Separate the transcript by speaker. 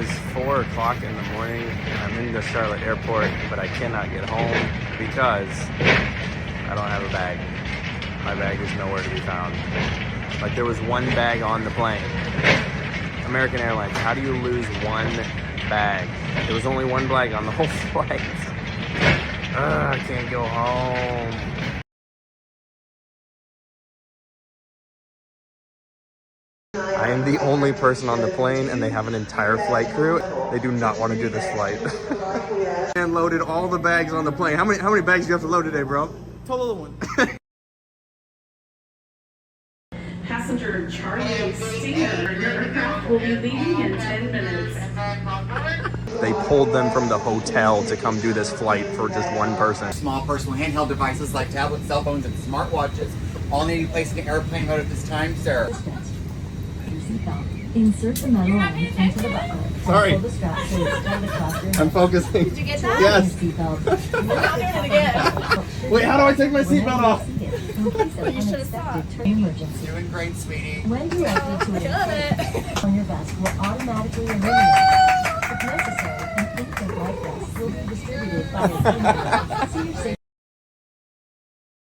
Speaker 1: is 4 o'clock in the morning. I'm in the Charlotte airport, but I cannot get home because I don't have a bag. My bag is nowhere to be found. Like, there was one bag on the plane. American Airlines, how do you lose one bag? There was only one bag on the whole flight. I can't go home. I am the only person on the plane, and they have an entire flight crew. They do not want to do this flight. And loaded all the bags on the plane. How many bags do you have to load today, bro?
Speaker 2: Total of 1.
Speaker 3: Passenger Charlie Singer, your aircraft will be leaving in 10 minutes.
Speaker 1: They pulled them from the hotel to come do this flight for just one person.
Speaker 2: Small personal handheld devices like tablets, cell phones, and smartwatches all need to be placed in airplane mode at this time, sir.
Speaker 4: Insert the metal line into the buckle.
Speaker 1: Sorry.
Speaker 4: Pull the strap so it's tied across your
Speaker 1: I'm focusing.
Speaker 5: Did you get that?
Speaker 1: Yes.
Speaker 4: seatbelt.
Speaker 5: I'm not doing it again.
Speaker 1: Wait, how do I take my seatbelt off?
Speaker 5: You should have stopped.
Speaker 4: Emergency.
Speaker 2: Doing great, sweetie.
Speaker 4: When directed to
Speaker 5: Got
Speaker 4: a
Speaker 5: it.
Speaker 4: on your vest will automatically eliminate. If necessary, an infant life vest will be distributed by a